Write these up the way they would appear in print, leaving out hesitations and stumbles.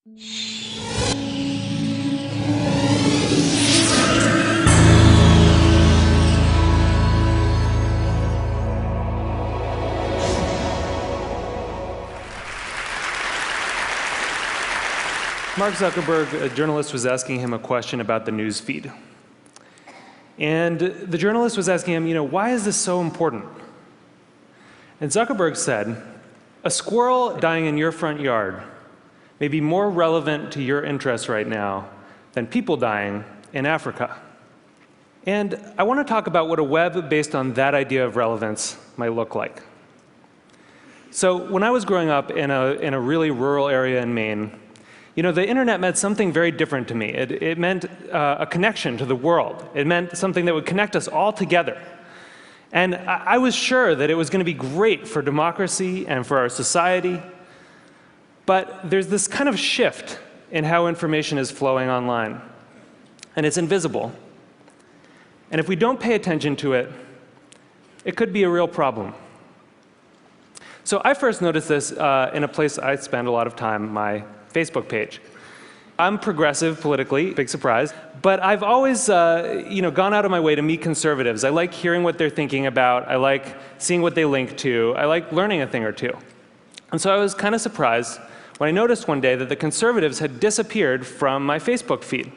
Mark Zuckerberg, a journalist, was asking him a question about the news feed. And the journalist was asking him, why is this so important? And Zuckerberg said, a squirrel dying in your front yard may be more relevant to your interests right now than people dying in Africa. And I want to talk about what a web based on that idea of relevance might look like. So when I was growing up in a really rural area in Maine, the internet meant something very different to me. It meant a connection to the world. It meant something that would connect us all together. And I was sure that it was going to be great for democracy and for our society. But there's this kind of shift in how information is flowing online. And it's invisible. And if we don't pay attention to it, it could be a real problem. So I first noticed this in a place I spend a lot of time, my Facebook page. I'm progressive politically, big surprise, but I've always gone out of my way to meet conservatives. I like hearing what they're thinking about. I like seeing what they link to. I like learning a thing or two. And so I was kind of surprised when I noticed one day that the conservatives had disappeared from my Facebook feed.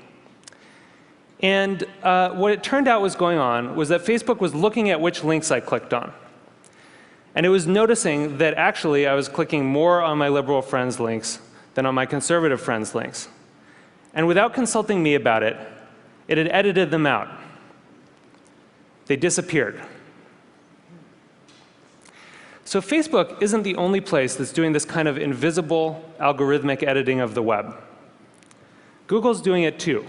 And what it turned out was going on was that Facebook was looking at which links I clicked on. And it was noticing that actually I was clicking more on my liberal friends' links than on my conservative friends' links. And without consulting me about it, it had edited them out. They disappeared. So Facebook isn't the only place that's doing this kind of invisible algorithmic editing of the web. Google's doing it too.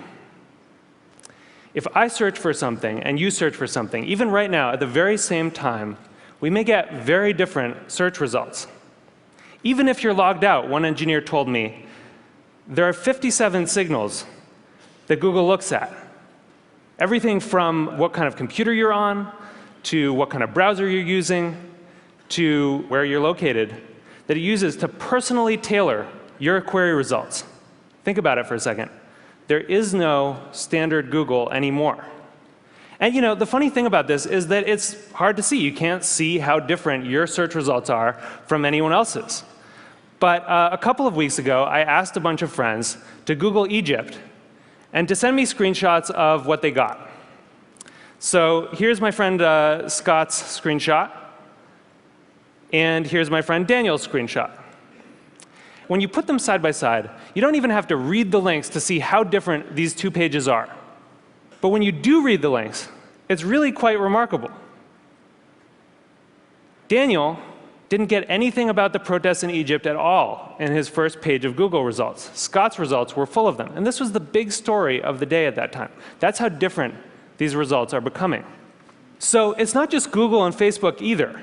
If I search for something and you search for something, even right now at the very same time, we may get very different search results. Even if you're logged out, one engineer told me, there are 57 signals that Google looks at. Everything from what kind of computer you're on, to what kind of browser you're using, to where you're located, that it uses to personally tailor your query results. Think about it for a second. There is no standard Google anymore. And the funny thing about this is that it's hard to see. You can't see how different your search results are from anyone else's. But a couple of weeks ago, I asked a bunch of friends to Google Egypt and to send me screenshots of what they got. So here's my friend Scott's screenshot. And here's my friend Daniel's screenshot. When you put them side by side, you don't even have to read the links to see how different these two pages are. But when you do read the links, it's really quite remarkable. Daniel didn't get anything about the protests in Egypt at all in his first page of Google results. Scott's results were full of them. And this was the big story of the day at that time. That's how different these results are becoming. So it's not just Google and Facebook either.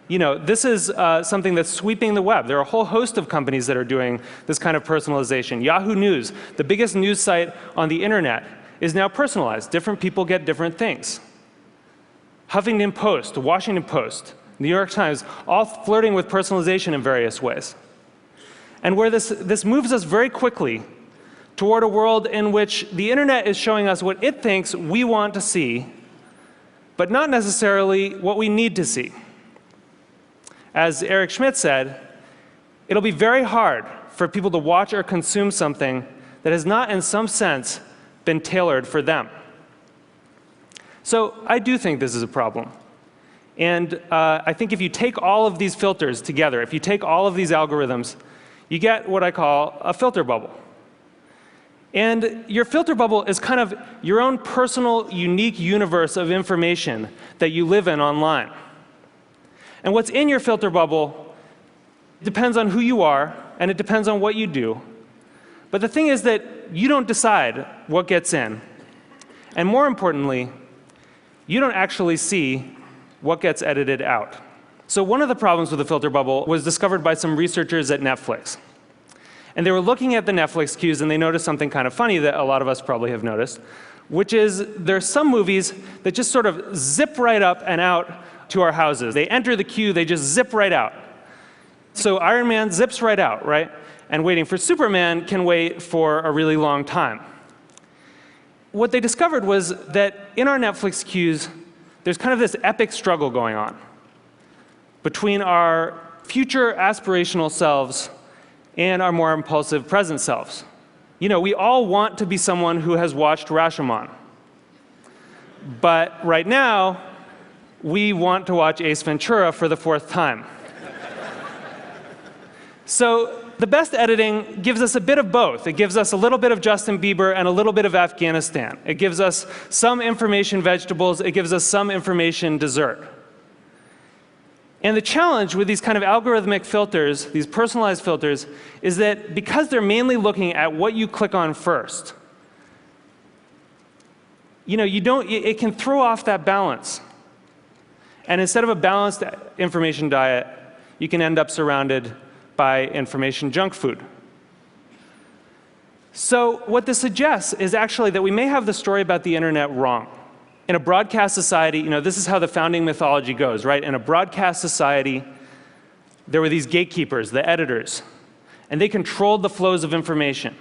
This is something that's sweeping the web. There are a whole host of companies that are doing this kind of personalization. Yahoo News, the biggest news site on the internet, is now personalized. Different people get different things. Huffington Post, Washington Post, New York Times, all flirting with personalization in various ways. And where this moves us very quickly toward a world in which the internet is showing us what it thinks we want to see, but not necessarily what we need to see. As Eric Schmidt said, it'll be very hard for people to watch or consume something that has not, in some sense, been tailored for them. So I do think this is a problem. And I think if you take all of these filters together, if you take all of these algorithms, you get what I call a filter bubble. And your filter bubble is kind of your own personal, unique universe of information that you live in online. And what's in your filter bubble depends on who you are, and it depends on what you do. But the thing is that you don't decide what gets in. And more importantly, you don't actually see what gets edited out. So one of the problems with the filter bubble was discovered by some researchers at Netflix. And they were looking at the Netflix queues, and they noticed something kind of funny that a lot of us probably have noticed, which is there are some movies that just sort of zip right up and out to our houses. They enter the queue, they just zip right out. So Iron Man zips right out, right? and waiting for Superman can wait for a really long time. What they discovered was that in our Netflix queues, there's kind of this epic struggle going on between our future aspirational selves and our more impulsive present selves. You know, we all want to be someone who has watched Rashomon. But right now, we want to watch Ace Ventura for the 4th time. So the best editing gives us a bit of both. It gives us a little bit of Justin Bieber and a little bit of Afghanistan. It gives us some information vegetables. It gives us some information dessert. And the challenge with these kind of algorithmic filters, these personalized filters, is that because they're mainly looking at what you click on first, you know, it can throw off that balance. And instead of a balanced information diet, you can end up surrounded by information junk food. So what this suggests is actually that we may have the story about the internet wrong. In a broadcast society, you know, this is how the founding mythology goes, right? In a broadcast society, there were these gatekeepers, the editors, and they controlled the flows of information.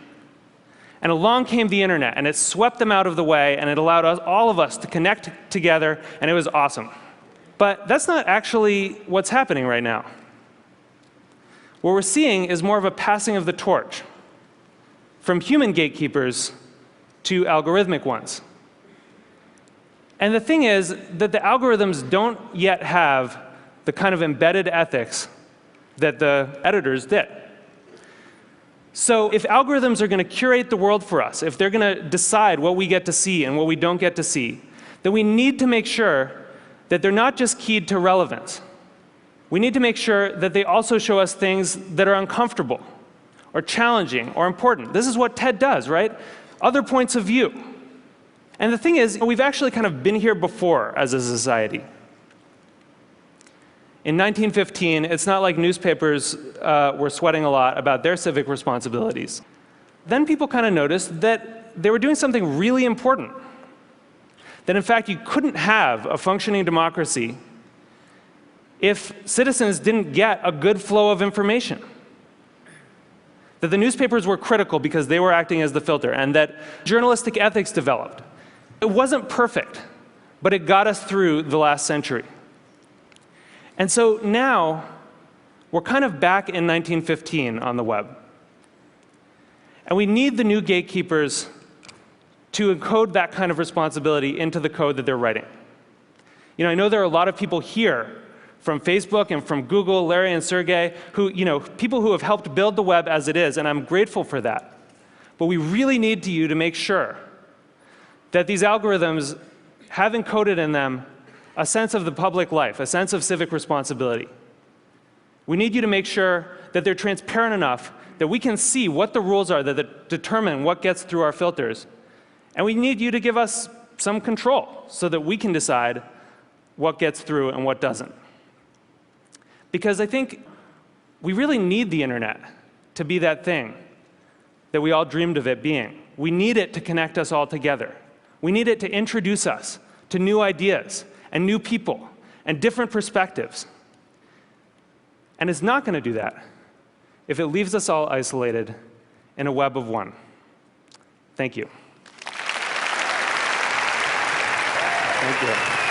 And along came the internet, and it swept them out of the way, and it allowed all of us to connect together, and it was awesome. But that's not actually what's happening right now. What we're seeing is more of a passing of the torch from human gatekeepers to algorithmic ones. And the thing is that the algorithms don't yet have the kind of embedded ethics that the editors did. So if algorithms are going to curate the world for us, if they're going to decide what we get to see and what we don't get to see, then we need to make sure that they're not just keyed to relevance. We need to make sure that they also show us things that are uncomfortable or challenging or important. This is what TED does, right? Other points of view. And the thing is, we've actually kind of been here before as a society. In 1915, it's not like newspapers were sweating a lot about their civic responsibilities. Then people kind of noticed that they were doing something really important. That in fact, you couldn't have a functioning democracy if citizens didn't get a good flow of information. That the newspapers were critical because they were acting as the filter, and that journalistic ethics developed. It wasn't perfect, but it got us through the last century. And so now, we're kind of back in 1915 on the web. And we need the new gatekeepers to encode that kind of responsibility into the code that they're writing. You know, I know there are a lot of people here from Facebook and from Google, Larry and Sergey, who, you know, people who have helped build the web as it is, and I'm grateful for that. But we really need you to make sure that these algorithms have encoded in them a sense of the public life, a sense of civic responsibility. We need you to make sure that they're transparent enough that we can see what the rules are that determine what gets through our filters. And we need you to give us some control so that we can decide what gets through and what doesn't. Because I think we really need the internet to be that thing that we all dreamed of it being. We need it to connect us all together. We need it to introduce us to new ideas and new people and different perspectives. And it's not going to do that if it leaves us all isolated in a web of one. Thank you. Thank you.